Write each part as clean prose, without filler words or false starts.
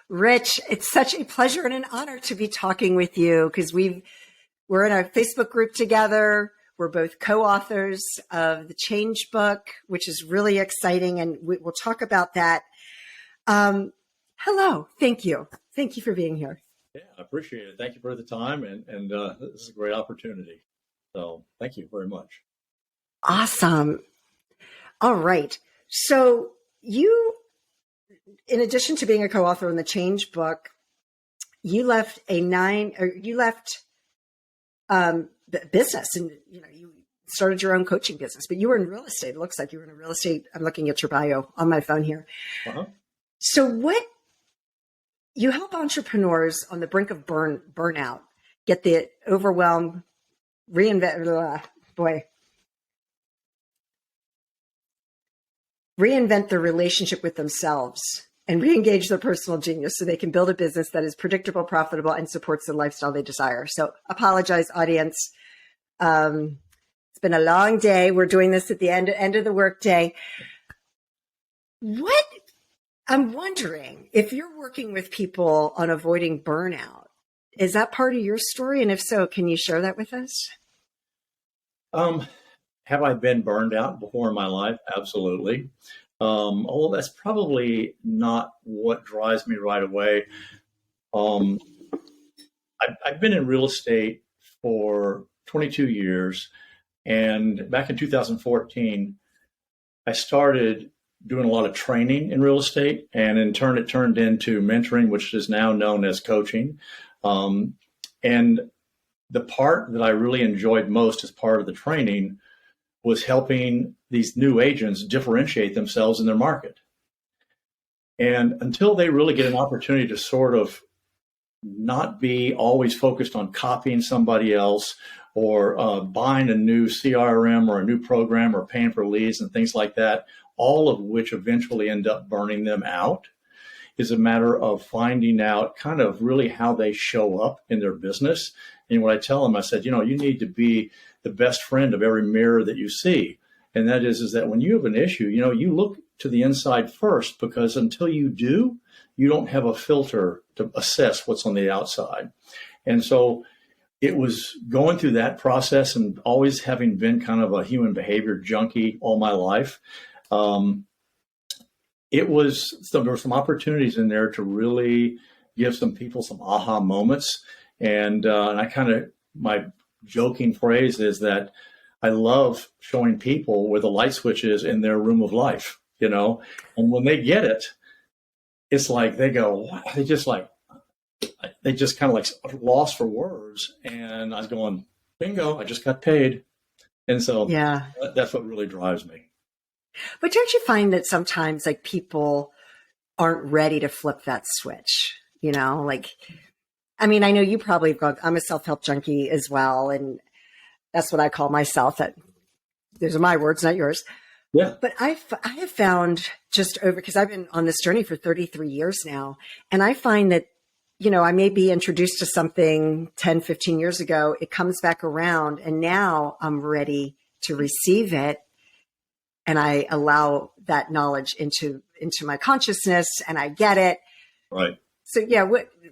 Rich, it's such a pleasure and an honor to be talking with you because we're in a Facebook group together. We're both co-authors of the Change book, which is really exciting, and we'll talk about that. Hello, thank you. Thank you for being here. Yeah, I appreciate it. Thank you for the time, and this is a great opportunity. So thank you very much. Awesome. All right. So you, in addition to being a co-author in the Change book, you left business, and you started your own coaching business, but you were in real estate. It looks like you were in real estate. I'm looking at your bio on my phone here. Uh-huh. So you help entrepreneurs on the brink of burnout get the overwhelm, reinvent their relationship with themselves and re-engage their personal genius so they can build a business that is predictable, profitable, and supports the lifestyle they desire. So apologize, audience. It's been a long day. We're doing this at the end of the workday. I'm wondering if you're working with people on avoiding burnout. Is that part of your story? And if so, can you share that with us? Have I been burned out before in my life? Absolutely. Although that's probably not what drives me right away. I've been in real estate for 22 years. And back in 2014, I started doing a lot of training in real estate. And in turn, it turned into mentoring, which is now known as coaching. And the part that I really enjoyed most as part of the training was helping these new agents differentiate themselves in their market. And until they really get an opportunity to sort of not be always focused on copying somebody else or buying a new CRM or a new program or paying for leads and things like that, all of which eventually end up burning them out, is a matter of finding out kind of really how they show up in their business. And what I tell them, I said, you need to be the best friend of every mirror that you see. And that is that when you have an issue, you look to the inside first, because until you do, you don't have a filter to assess what's on the outside. And so it was going through that process, and always having been kind of a human behavior junkie all my life. There were some opportunities in there to really give some people some aha moments. And my joking phrase is that I love showing people where the light switch is in their room of life, and when they get it, it's like they go, wow. They just kind of like lost for words. And I was going, bingo, I just got paid. And so yeah, that's what really drives me. But don't you find that sometimes like people aren't ready to flip that switch, I mean, I know you probably I'm a self-help junkie as well. And that's what I call myself. Those are my words, not yours. Yeah. But I have found because I've been on this journey for 33 years now. And I find that, I may be introduced to something 10, 15 years ago. It comes back around, and now I'm ready to receive it. And I allow that knowledge into my consciousness, and I get it. Right. So yeah,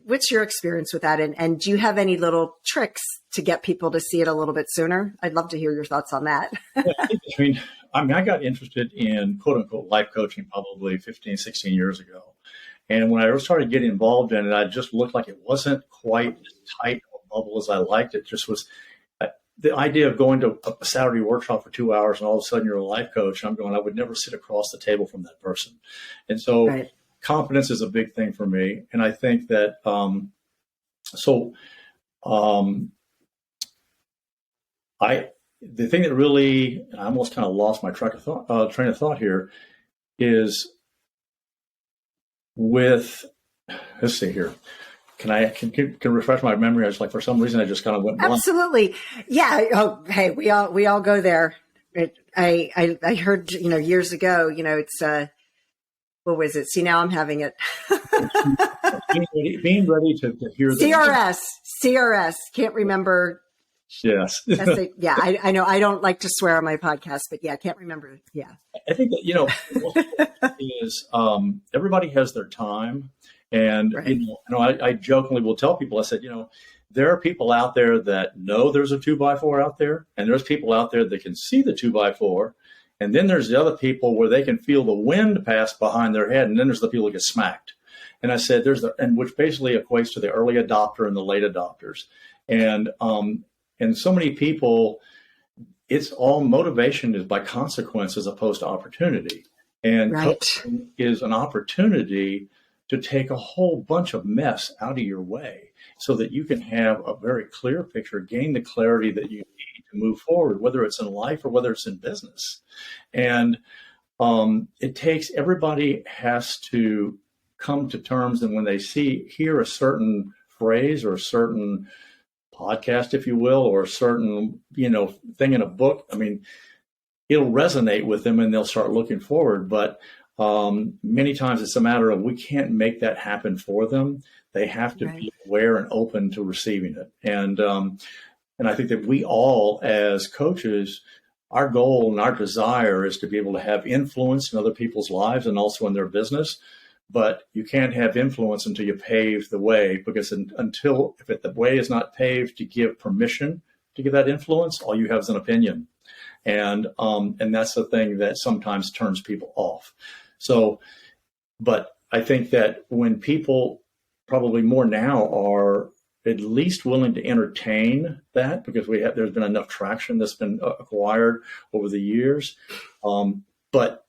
what's your experience with that? And do you have any little tricks to get people to see it a little bit sooner? I'd love to hear your thoughts on that. Yeah, I got interested in quote unquote life coaching probably 15, 16 years ago. And when I started getting involved in it, I just looked like it wasn't quite as tight of a bubble as I liked. It just was the idea of going to a Saturday workshop for 2 hours and all of a sudden you're a life coach. I would never sit across the table from that person. And so right. Confidence is a big thing for me. And I think that, the thing that really, I almost kind of lost my train of thought here, is with, let's see here. Can refresh my memory? I was like, for some reason, I just kind of went blank. Absolutely. Yeah. Oh, hey, we all go there. I heard, years ago, it's, what was it? See, now I'm having it. being ready to hear CRS. Can't remember. Yes. Yeah, I know. I don't like to swear on my podcast, but yeah, I can't remember. Yeah. I think that, is everybody has their time. And, Right. I jokingly will tell people, I said, there are people out there that know there's a 2x4 out there, and there's people out there that can see the 2x4. And then there's the other people where they can feel the wind pass behind their head. And then there's the people that get smacked. And I said, and which basically equates to the early adopter and the late adopters. And so many people, it's all motivation is by consequence as opposed to opportunity. And Right. coaching is an opportunity to take a whole bunch of mess out of your way so that you can have a very clear picture, gain the clarity that you need to move forward, whether it's in life or whether it's in business. And it takes, everybody has to come to terms, and when they hear a certain phrase or a certain podcast, if you will, or a certain, thing in a book, I mean, it'll resonate with them and they'll start looking forward. But many times it's a matter of, we can't make that happen for them. They have to be aware and open to receiving it. And I think that we all, as coaches, our goal and our desire is to be able to have influence in other people's lives and also in their business. But you can't have influence until you pave the way, because if the way is not paved to give permission to give that influence, all you have is an opinion. And that's the thing that sometimes turns people off. So, but I think that when people probably more now are at least willing to entertain that, because there's been enough traction that's been acquired over the years. But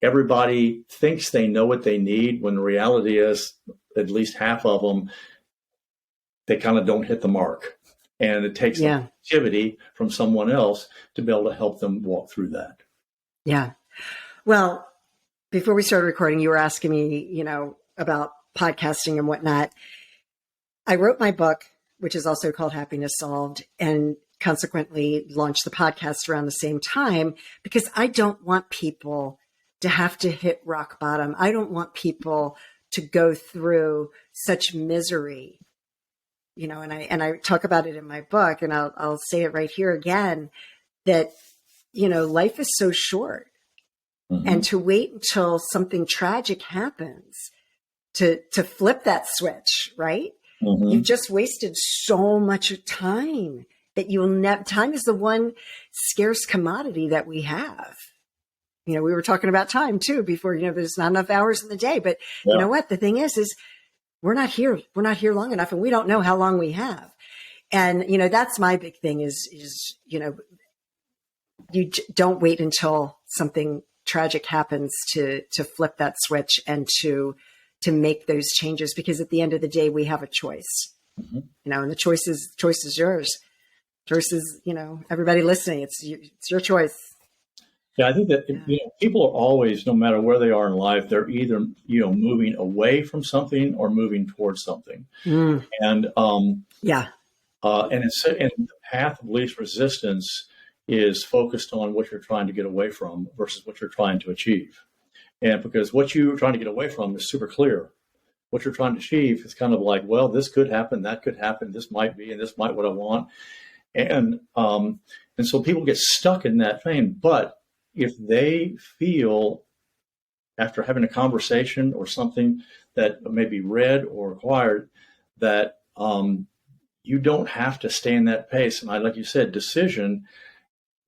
everybody thinks they know what they need, when the reality is at least half of them, they kind of don't hit the mark. And it takes activity from someone else to be able to help them walk through that. Yeah. Well, before we started recording, you were asking me, about podcasting and whatnot. I wrote my book, which is also called Happiness Solved, and consequently launched the podcast around the same time, because I don't want people to have to hit rock bottom. I don't want people to go through such misery, and I talk about it in my book, and I'll say it right here again, that, life is so short. Mm-hmm. And to wait until something tragic happens to flip that switch, right? Mm-hmm. You've just wasted so much time that you will never, time is the one scarce commodity that we have. We were talking about time too before, there's not enough hours in the day, but you know what? The thing is we're not here long enough, and we don't know how long we have. And, that's my big thing is, you don't wait until something tragic happens to flip that switch and to make those changes, because at the end of the day, we have a choice, mm-hmm. And the choice is yours. Choice is, everybody listening, it's your choice. Yeah, I think that people are always, no matter where they are in life, they're either moving away from something or moving towards something. Mm. And and the path of least resistance is focused on what you're trying to get away from versus what you're trying to achieve. And because what you're trying to get away from is super clear. What you're trying to achieve is kind of like, well, this could happen, that could happen, this might be, and this might what I want. And so people get stuck in that vein. But if they feel, after having a conversation or something that may be read or acquired, that you don't have to stay in that pace. And like you said, decision,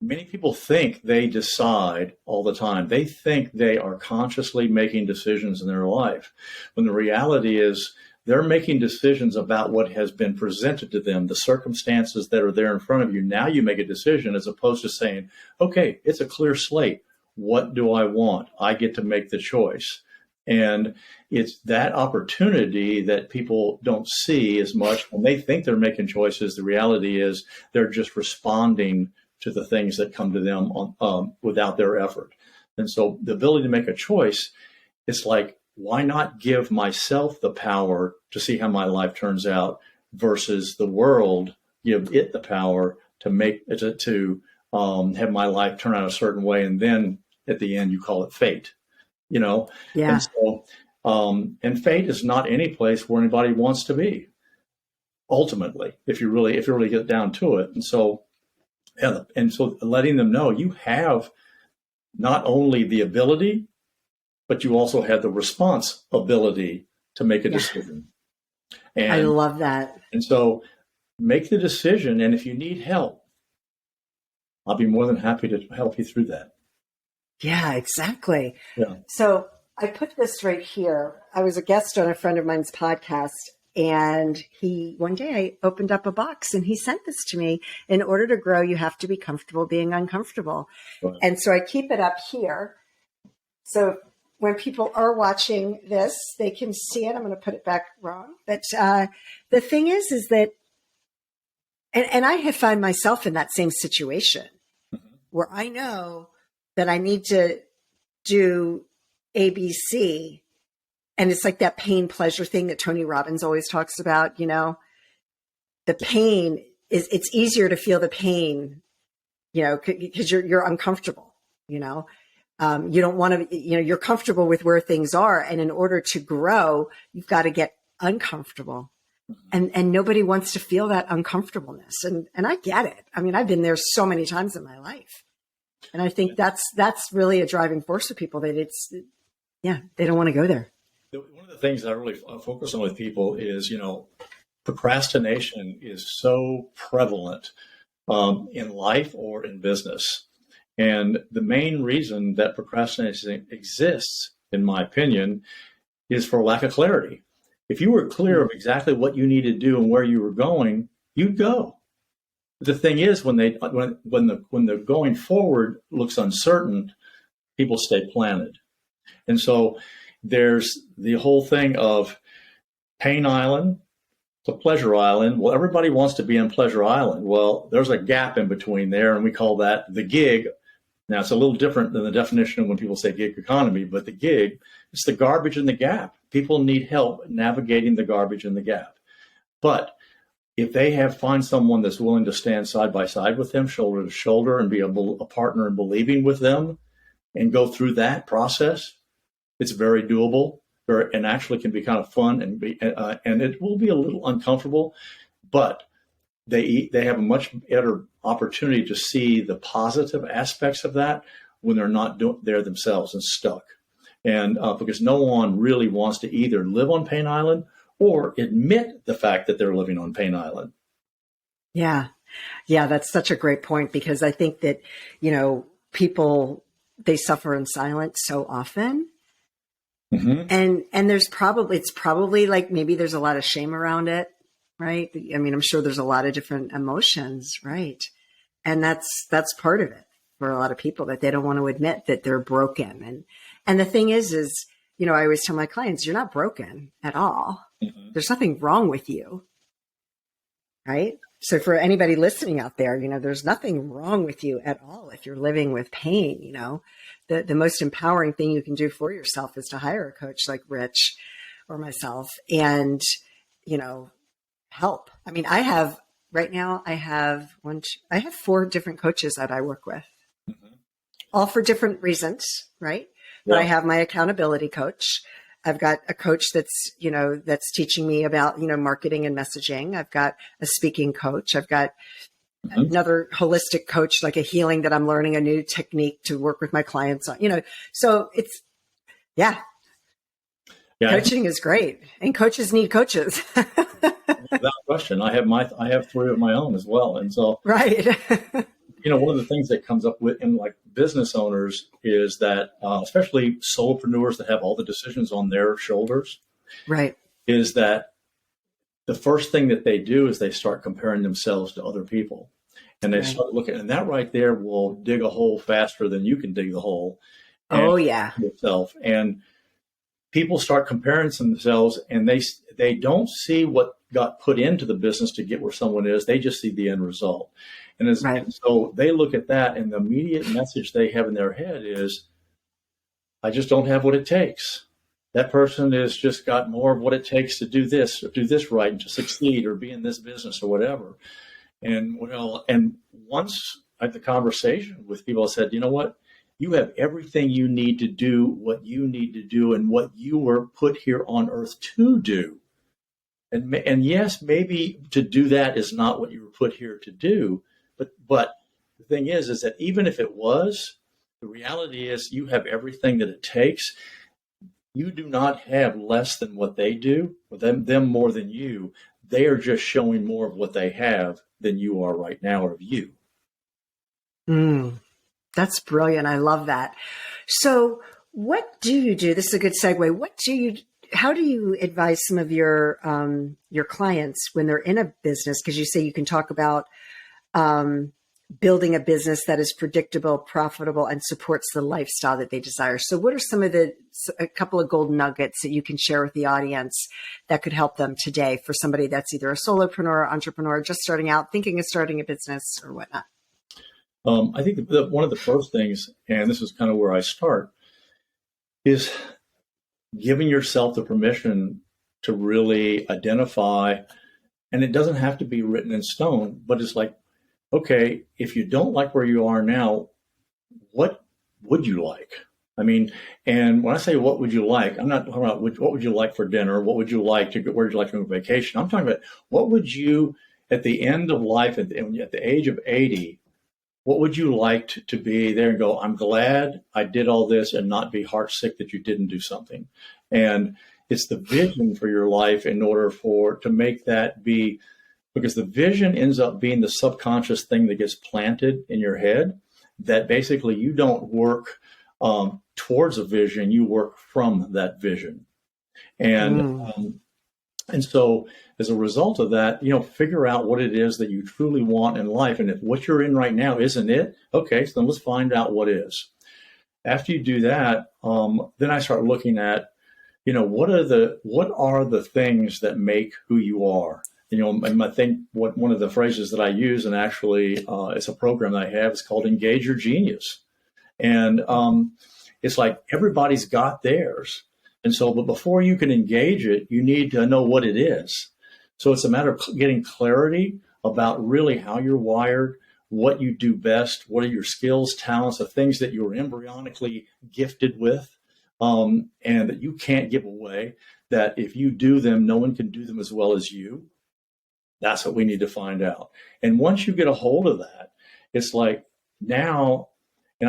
many people think they decide all the time. They think they are consciously making decisions in their life, when the reality is they're making decisions about what has been presented to them, the circumstances that are there in front of you. Now you make a decision, as opposed to saying, okay, it's a clear slate. What do I want? I get to make the choice. And it's that opportunity that people don't see as much. When they think they're making choices, the reality is they're just responding to the things that come to them without their effort. And so the ability to make a choice, it's like, why not give myself the power to see how my life turns out, versus the world give it the power to have my life turn out a certain way, and then at the end you call it fate, Yeah. And so, and fate is not any place where anybody wants to be, ultimately, if you really get down to it. And so letting them know you have not only the ability, but you also have the responsibility to make a decision. I And, love that. and so make the decision. And if you need help, I'll be more than happy to help you through that. Yeah, exactly. Yeah. So I put this right here. I was a guest on a friend of mine's podcast, and one day I opened up a box and he sent this to me. In order to grow, you have to be comfortable being uncomfortable. Right. And so I keep it up here. So when people are watching this, they can see it. I'm going to put it back wrong. But the thing is that, and I have found myself in that same situation where I know that I need to do ABC. And it's like that pain pleasure thing that Tony Robbins always talks about, the pain it's easier to feel the pain, because you're uncomfortable, you don't want to, you're comfortable with where things are. And in order to grow, you've got to get uncomfortable. And nobody wants to feel that uncomfortableness. And I get it. I mean, I've been there so many times in my life. And I think that's really a driving force for people that they don't want to go there. One of the things I really focus on with people is, procrastination is so prevalent in life or in business. And the main reason that procrastination exists, in my opinion, is for lack of clarity. If you were clear of exactly what you need to do and where you were going, you'd go. The thing is, when the going forward looks uncertain, people stay planted. And so there's the whole thing of Pain Island to Pleasure Island. Well, everybody wants to be in Pleasure Island. Well, there's a gap in between there, and we call that the gig. Now, it's a little different than the definition of when people say gig economy, but the gig, it's the garbage in the gap. People need help navigating the garbage in the gap. But if they find someone that's willing to stand side by side with them, shoulder to shoulder, and be a partner in believing with them and go through that process, it's very doable, and actually can be kind of fun, and it will be a little uncomfortable, but they have a much better opportunity to see the positive aspects of that when they're not there themselves and stuck. And because no one really wants to either live on Pain Island or admit the fact that they're living on Pain Island. Yeah. Yeah, that's such a great point, because I think that, people, they suffer in silence so often. Mm-hmm. And it's probably like, maybe there's a lot of shame around it, right? I mean, I'm sure there's a lot of different emotions, right? And that's part of it for a lot of people, that they don't want to admit that they're broken. And the thing is, I always tell my clients, you're not broken at all. Mm-hmm. There's nothing wrong with you, right? So for anybody listening out there, there's nothing wrong with you at all if you're living with pain. The most empowering thing you can do for yourself is to hire a coach like Rich or myself and, help. I mean, right now I have 4 different coaches that I work with, mm-hmm. all for different reasons, right? Yeah. But I have my accountability coach. I've got a coach that's teaching me about, marketing and messaging. I've got a speaking coach. I've got mm-hmm. another holistic coach, like a healing, that I'm learning a new technique to work with my clients on, so it's, yeah. Coaching is great, and coaches need coaches. Without question. I have 3 of my own as well. And so, right. One of the things that comes up in like business owners is that, especially solopreneurs that have all the decisions on their shoulders, right, is that the first thing that they do is they start comparing themselves to other people, and they start looking, and that right there will dig a hole faster than you can dig the hole. Oh yeah, yourself. And people start comparing themselves, and they don't see what got put into the business to get where someone is. They just see the end result. And so they look at that, and the immediate message they have in their head is, I just don't have what it takes. That person has just got more of what it takes to do this right, and to succeed, or be in this business, or whatever. And once I had the conversation with people, I said, you know what? You have everything you need to do what you need to do and what you were put here on earth to do. And yes, maybe to do that is not what you were put here to do. But the thing is that even if it was, the reality is you have everything that it takes. You do not have less than what they do, or them more than you. They are just showing more of what they have than you are right now, or of you. Mm, that's brilliant. I love that. So what do you do? This is a good segue. How do you advise some of your clients when they're in a business? Because you say you can talk about um, building a business that is predictable, profitable, and supports the lifestyle that they desire. So what are a couple of golden nuggets that you can share with the audience that could help them today for somebody that's either a solopreneur, entrepreneur, just starting out, thinking of starting a business or whatnot? I think one of the first things, and this is kind of where I start, is giving yourself the permission to really identify, and it doesn't have to be written in stone, but it's like, okay, if you don't like where you are now, what would you like? I mean, and when I say what would you like, I'm not talking about what would you like for dinner, what would you like to go, where would you like to go on vacation? I'm talking about what would you, at the end of life, at the age of 80, what would you like to be there and go, I'm glad I did all this, and not be heartsick that you didn't do something. And it's the vision for your life in order to make that be, because the vision ends up being the subconscious thing that gets planted in your head, that basically you don't work towards a vision, you work from that vision. And so as a result of that, figure out what it is that you truly want in life. And if what you're in right now isn't it, okay, so then let's find out what is. After you do that, then I start looking at, what are the things that make who you are? And I think one of the phrases that I use, and actually it's a program that I have, is called Engage Your Genius. And it's like everybody's got theirs. And so, but before you can engage it, you need to know what it is. So it's a matter of getting clarity about really how you're wired, what you do best, what are your skills, talents, the things that you're embryonically gifted with, and that you can't give away, that if you do them, no one can do them as well as you. That's what we need to find out. And once you get a hold of that, it's like now, an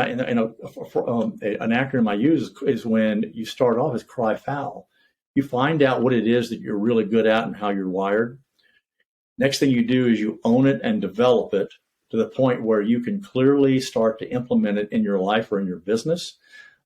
acronym I use is when you start off as cry foul. You find out what it is that you're really good at and how you're wired. Next thing you do is you own it and develop it to the point where you can clearly start to implement it in your life or in your business.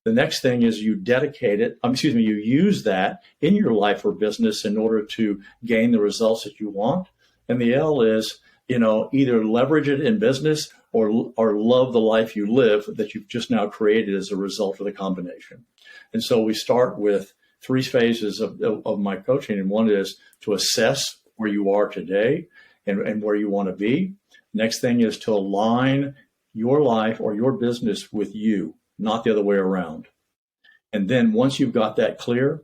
The next thing is you you use that in your life or business in order to gain the results that you want. And the L is, either leverage it in business or love the life you live that you've just now created as a result of the combination. And so we start with 3 phases of my coaching. And one is to assess where you are today and where you want to be. Next thing is to align your life or your business with you, not the other way around. And then once you've got that clear,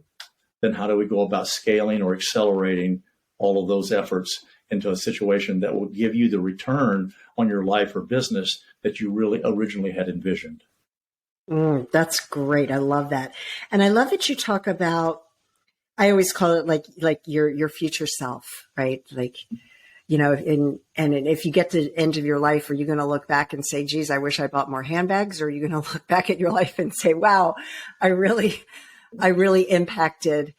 then how do we go about scaling or accelerating all of those efforts into a situation that will give you the return on your life or business that you really originally had envisioned? That's great. I love that. And I love that you talk about, I always call it like your future self, right? Like, and if you get to the end of your life, are you going to look back and say, geez, I wish I bought more handbags? Or are you going to look back at your life and say, wow, I really impacted,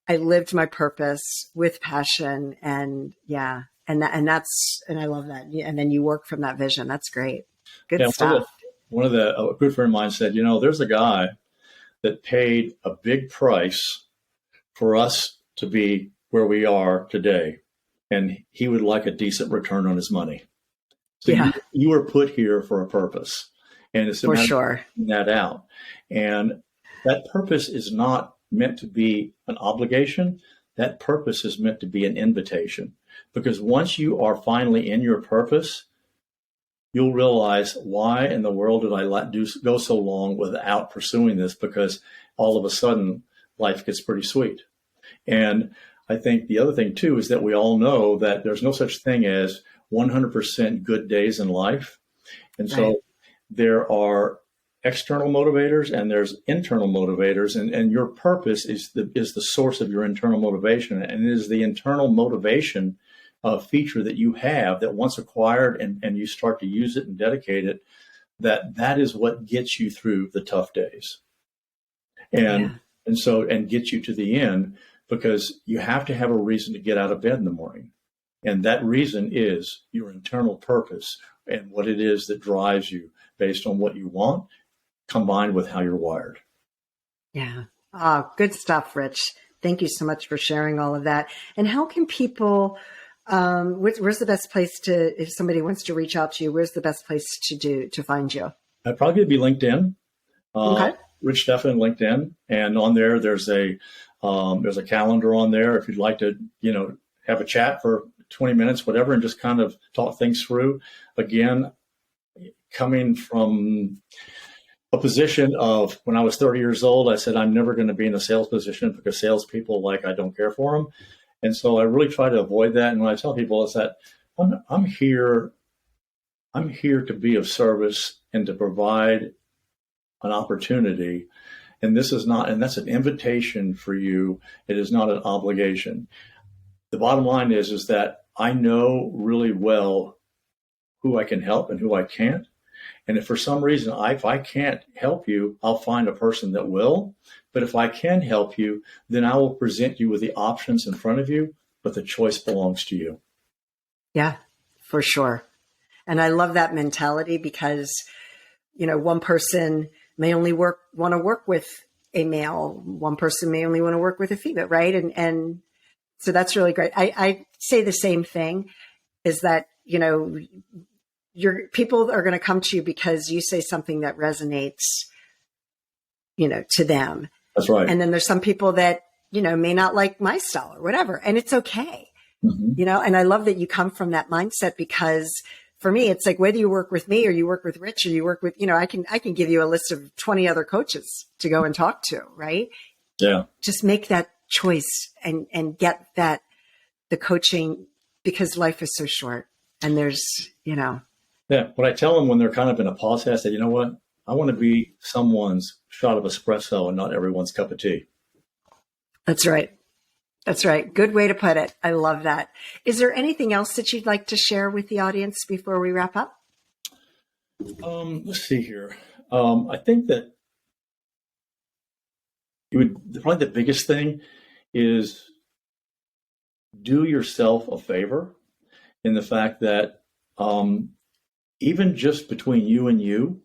I lived my purpose with passion, and yeah. And I love that. And then you work from that vision. That's great. Good stuff. A good friend of mine said, there's a guy that paid a big price for us to be where we are today, and he would like a decent return on his money. So yeah. you were put here for a purpose, and it's for sure figuring that out. And that purpose is not meant to be an obligation. That purpose is meant to be an invitation, because once you are finally in your purpose, you'll realize, why in the world did I go so long without pursuing this? Because all of a sudden life gets pretty sweet. And I think the other thing too is that we all know that there's no such thing as 100% good days in life. And so there are external motivators and there's internal motivators, and your purpose is the source of your internal motivation. And it is the internal motivation feature that you have that once acquired and you start to use it and dedicate it, that is what gets you through the tough days. And and get you to the end, because you have to have a reason to get out of bed in the morning. And that reason is your internal purpose and what it is that drives you based on what you want, combined with how you're wired. Yeah. Oh, good stuff, Rich. Thank you so much for sharing all of that. And how can people, where's the best place to, if somebody wants to reach out to you, where's the best place to find you? I'd probably be LinkedIn. Okay. Rich Steffen, LinkedIn. And on there, there's a calendar on there. If you'd like to, have a chat for 20 minutes, whatever, and just kind of talk things through. Again, coming from a position of when I was 30 years old, I said, I'm never going to be in a sales position because salespeople, I don't care for them. And so I really try to avoid that. And what I tell people is that I'm here to be of service and to provide an opportunity. And that's an invitation for you. It is not an obligation. The bottom line is that I know really well who I can help and who I can't. And if for some reason, if I can't help you, I'll find a person that will. But if I can help you, then I will present you with the options in front of you, but the choice belongs to you. Yeah, for sure. And I love that mentality because, one person may only want to work with a male. One person may only want to work with a female, right? And so that's really great. I say the same thing, is that, your people are going to come to you because you say something that resonates, to them. That's right. And then there's some people that, may not like my style or whatever, and it's okay. Mm-hmm. And I love that you come from that mindset, because for me, it's like, whether you work with me or you work with Rich or you work with, I can give you a list of 20 other coaches to go and talk to, right? Yeah. Just make that choice and get the coaching, because life is so short and there's, Yeah. What I tell them when they're kind of in a pause, I say, you know what? I want to be someone's shot of espresso and not everyone's cup of tea. That's right. That's right. Good way to put it. I love that. Is there anything else that you'd like to share with the audience before we wrap up? Let's see here. I think that probably the biggest thing is do yourself a favor in the fact that even just between you and you,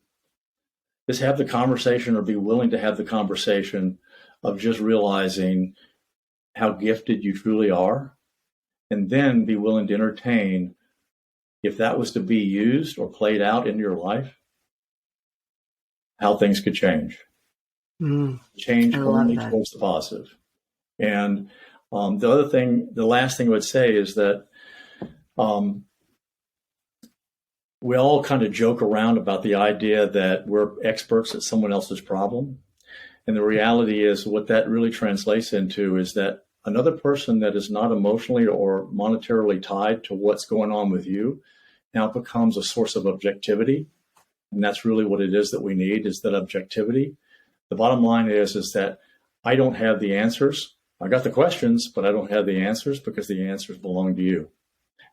just have the conversation, or be willing to have the conversation of just realizing how gifted you truly are, and then be willing to entertain if that was to be used or played out in your life, how things could change. Change only towards the positive. And the last thing I would say is that we all kind of joke around about the idea that we're experts at someone else's problem. And the reality is, what that really translates into is that another person that is not emotionally or monetarily tied to what's going on with you now becomes a source of objectivity. And that's really what it is that we need, is that objectivity. The bottom line is that I don't have the answers. I got the questions, but I don't have the answers, because the answers belong to you.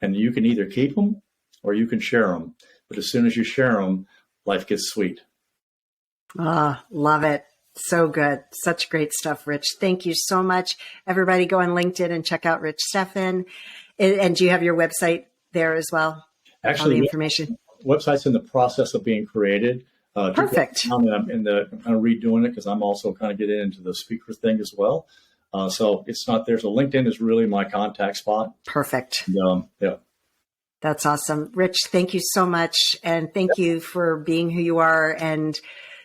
And you can either keep them or you can share them. But as soon as you share them, life gets sweet. Ah, love it. So good. Such great stuff, Rich. Thank you so much. Everybody go on LinkedIn and check out Rich Steffen. And do you have your website there as well? Actually, all the information. Website's in the process of being created. Perfect. I'm kind of redoing it, because I'm also kind of getting into the speaker thing as well. So it's not there. So LinkedIn is really my contact spot. Perfect. Yeah. That's awesome. Rich, thank you so much. And thank you for being who you are and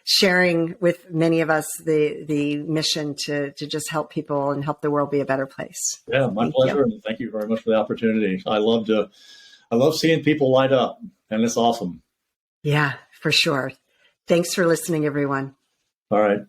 sharing with many of us the mission to just help people and help the world be a better place. Yeah, my pleasure. And thank you very much for the opportunity. I love seeing people light up, and it's awesome. Yeah, for sure. Thanks for listening, everyone. All right.